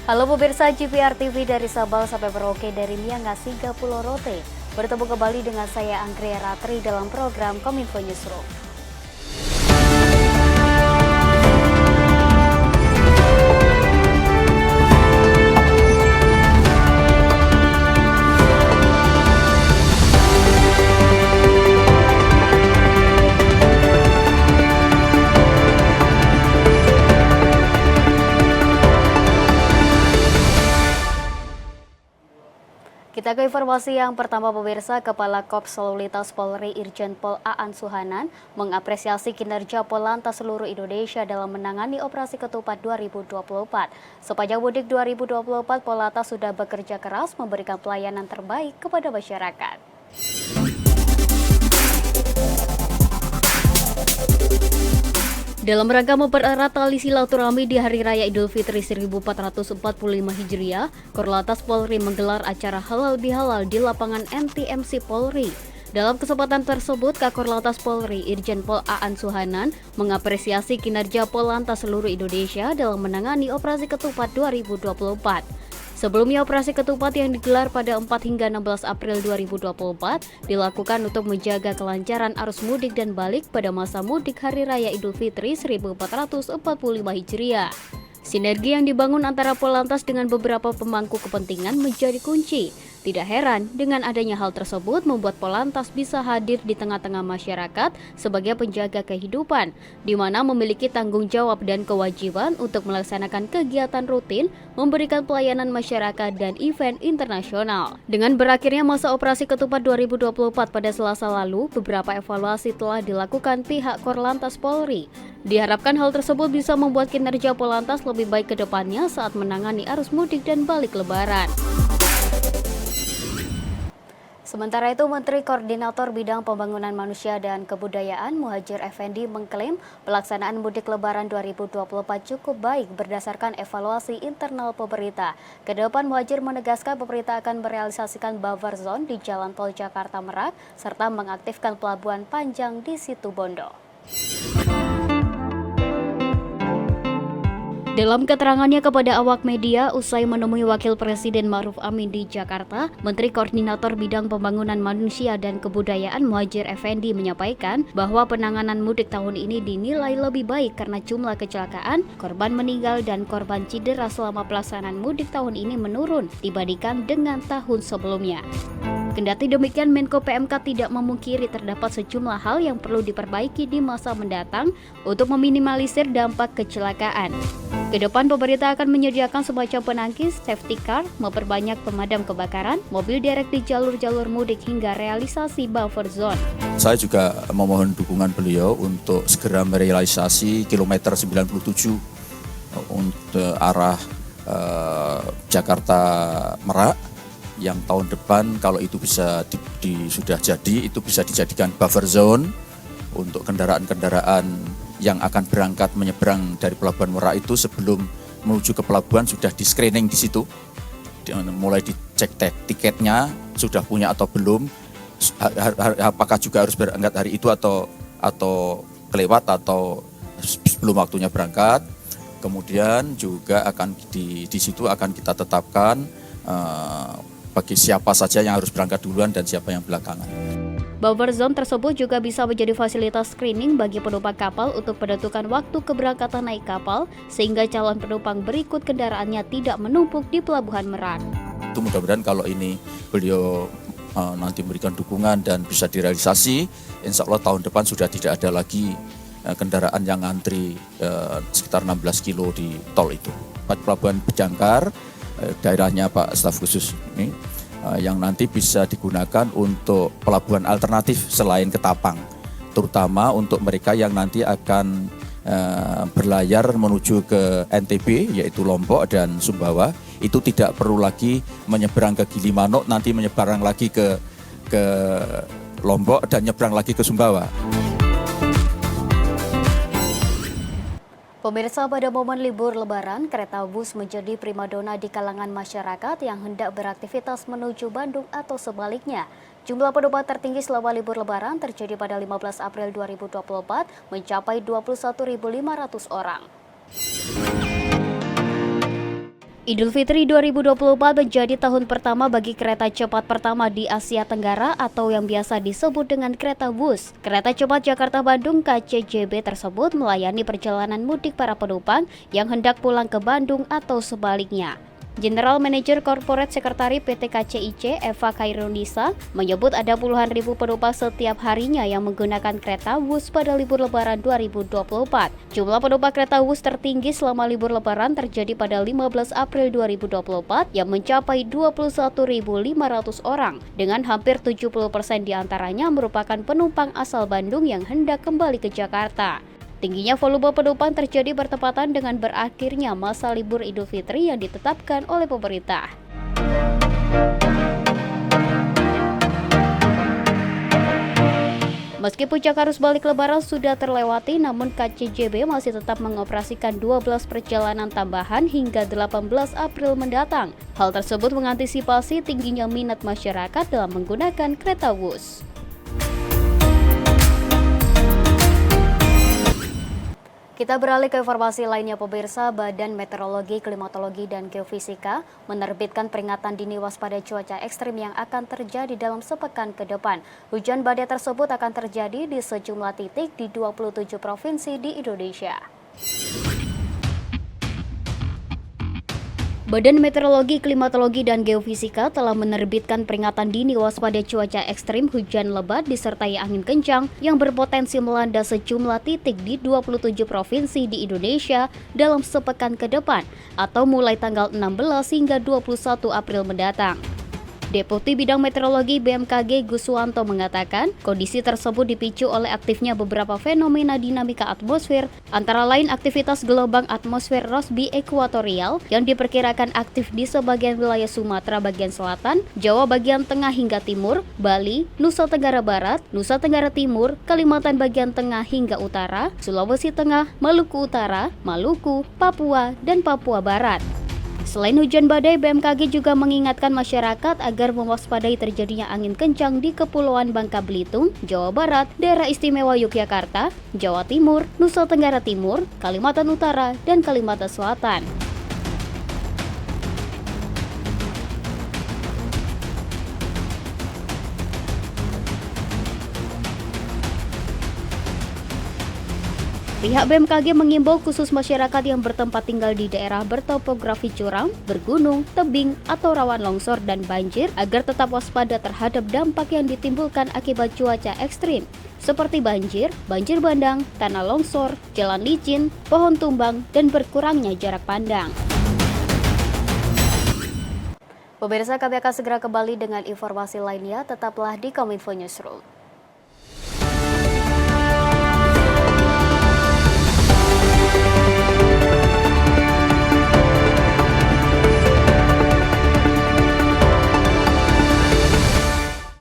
Halo pemirsa GPR TV dari Sabang sampai Merauke dari Miangas hingga Pulau Rote. Bertemu kembali dengan saya Anggria Ratri dalam program Kominfo Newsroom. Kita ke informasi yang pertama pemirsa, Kepala Korps Lalu Lintas Polri Irjen Pol Aan Suhanan mengapresiasi kinerja Polantas seluruh Indonesia dalam menangani Operasi Ketupat 2024. Sepanjang mudik 2024, Polantas sudah bekerja keras memberikan pelayanan terbaik kepada masyarakat. Dalam rangka mempererat tali silaturahmi di Hari Raya Idul Fitri 1445 Hijriah, Korlantas Polri menggelar acara halal bihalal di lapangan NTMC Polri. Dalam kesempatan tersebut, Kakor Lantas Polri Irjen Pol Aan Suhanan mengapresiasi kinerja Polantas seluruh Indonesia dalam menangani Operasi Ketupat 2024. Sebelumnya, Operasi Ketupat yang digelar pada 4 hingga 16 April 2024 dilakukan untuk menjaga kelancaran arus mudik dan balik pada masa mudik Hari Raya Idul Fitri 1445 Hijriah. Sinergi yang dibangun antara Polantas dengan beberapa pemangku kepentingan menjadi kunci. Tidak heran dengan adanya hal tersebut membuat Polantas bisa hadir di tengah-tengah masyarakat sebagai penjaga kehidupan, di mana memiliki tanggung jawab dan kewajiban untuk melaksanakan kegiatan rutin, memberikan pelayanan masyarakat dan event internasional. Dengan berakhirnya masa Operasi Ketupat 2024 pada Selasa lalu, beberapa evaluasi telah dilakukan pihak Korlantas Polri. Diharapkan hal tersebut bisa membuat kinerja Polantas lebih baik ke depannya saat menangani arus mudik dan balik lebaran. Sementara itu, Menteri Koordinator Bidang Pembangunan Manusia dan Kebudayaan Muhadjir Effendi mengklaim pelaksanaan mudik lebaran 2024 cukup baik berdasarkan evaluasi internal pemerintah. Kedepan Muhadjir menegaskan pemerintah akan merealisasikan buffer zone di Jalan Tol Jakarta Merak serta mengaktifkan pelabuhan panjang di Situbondo. Dalam keterangannya kepada awak media usai menemui Wakil Presiden Ma'ruf Amin di Jakarta, Menteri Koordinator Bidang Pembangunan Manusia dan Kebudayaan Muhadjir Effendi menyampaikan bahwa penanganan mudik tahun ini dinilai lebih baik karena jumlah kecelakaan, korban meninggal dan korban cedera selama pelaksanaan mudik tahun ini menurun dibandingkan dengan tahun sebelumnya. Kendati demikian, Menko PMK tidak memungkiri terdapat sejumlah hal yang perlu diperbaiki di masa mendatang untuk meminimalisir dampak kecelakaan. Kedepan pemerintah akan menyediakan semacam penangkis, safety car, memperbanyak pemadam kebakaran, mobil derek di jalur-jalur mudik hingga realisasi buffer zone. Saya juga memohon dukungan beliau untuk segera merealisasi kilometer 97 untuk arah Jakarta Merak, yang tahun depan kalau itu bisa sudah jadi, itu bisa dijadikan buffer zone untuk kendaraan-kendaraan yang akan berangkat menyeberang dari Pelabuhan Merak itu sebelum menuju ke pelabuhan sudah di screening di situ, mulai dicek tiketnya sudah punya atau belum, apakah juga harus berangkat hari itu atau kelewat atau sebelum waktunya berangkat. Kemudian juga akan di situ akan kita tetapkan bagi siapa saja yang harus berangkat duluan dan siapa yang belakangan. Buffer zone tersebut juga bisa menjadi fasilitas screening bagi penumpang kapal untuk menentukan waktu keberangkatan naik kapal sehingga calon penumpang berikut kendaraannya tidak menumpuk di Pelabuhan Merak. Itu mudah-mudahan kalau ini beliau nanti memberikan dukungan dan bisa direalisasi, insya Allah tahun depan sudah tidak ada lagi kendaraan yang ngantri sekitar 16 kilo di tol itu. Pelabuhan Bejangkar, daerahnya Pak Staf Khusus ini, yang nanti bisa digunakan untuk pelabuhan alternatif selain Ketapang, terutama untuk mereka yang nanti akan berlayar menuju ke NTB yaitu Lombok dan Sumbawa, itu tidak perlu lagi menyeberang ke Gilimanuk, nanti menyeberang lagi ke Lombok dan nyeberang lagi ke Sumbawa. Pemirsa, pada momen libur Lebaran, kereta bus menjadi primadona di kalangan masyarakat yang hendak beraktivitas menuju Bandung atau sebaliknya. Jumlah penumpang tertinggi selama libur Lebaran terjadi pada 15 April 2024 mencapai 21.500 orang. Idul Fitri 2024 menjadi tahun pertama bagi kereta cepat pertama di Asia Tenggara atau yang biasa disebut dengan kereta WUS. Kereta cepat Jakarta-Bandung KCJB tersebut melayani perjalanan mudik para penumpang yang hendak pulang ke Bandung atau sebaliknya. General Manager Corporate Secretary PT KCIC Eva Khairunisa menyebut ada puluhan ribu penumpang setiap harinya yang menggunakan kereta WUS pada libur Lebaran 2024. Jumlah penumpang kereta WUS tertinggi selama libur Lebaran terjadi pada 15 April 2024 yang mencapai 21.500 orang, dengan hampir 70% diantaranya merupakan penumpang asal Bandung yang hendak kembali ke Jakarta. Tingginya volume penumpang terjadi bertepatan dengan berakhirnya masa libur Idul Fitri yang ditetapkan oleh pemerintah. Meski puncak arus balik Lebaran sudah terlewati, namun KCJB masih tetap mengoperasikan 12 perjalanan tambahan hingga 18 April mendatang. Hal tersebut mengantisipasi tingginya minat masyarakat dalam menggunakan kereta WUS. Kita beralih ke informasi lainnya, pemirsa. Badan Meteorologi, Klimatologi, dan Geofisika menerbitkan peringatan dini waspada cuaca ekstrim yang akan terjadi dalam sepekan ke depan. Hujan badai tersebut akan terjadi di sejumlah titik di 27 provinsi di Indonesia. Badan Meteorologi, Klimatologi, dan Geofisika telah menerbitkan peringatan dini waspada cuaca ekstrim hujan lebat disertai angin kencang yang berpotensi melanda sejumlah titik di 27 provinsi di Indonesia dalam sepekan ke depan atau mulai tanggal 16 hingga 21 April mendatang. Deputi Bidang Meteorologi BMKG Guswanto mengatakan, kondisi tersebut dipicu oleh aktifnya beberapa fenomena dinamika atmosfer, antara lain aktivitas gelombang atmosfer Rossby ekuatorial yang diperkirakan aktif di sebagian wilayah Sumatera bagian selatan, Jawa bagian tengah hingga timur, Bali, Nusa Tenggara Barat, Nusa Tenggara Timur, Kalimantan bagian tengah hingga utara, Sulawesi Tengah, Maluku Utara, Maluku, Papua, dan Papua Barat. Selain hujan badai, BMKG juga mengingatkan masyarakat agar mewaspadai terjadinya angin kencang di Kepulauan Bangka Belitung, Jawa Barat, Daerah Istimewa Yogyakarta, Jawa Timur, Nusa Tenggara Timur, Kalimantan Utara, dan Kalimantan Selatan. Pihak BMKG mengimbau khusus masyarakat yang bertempat tinggal di daerah bertopografi curam, bergunung, tebing, atau rawan longsor dan banjir agar tetap waspada terhadap dampak yang ditimbulkan akibat cuaca ekstrim, seperti banjir, banjir bandang, tanah longsor, jalan licin, pohon tumbang, dan berkurangnya jarak pandang. Pemirsa, kami akan segera kembali dengan informasi lainnya, tetaplah di Kominfo Newsroom.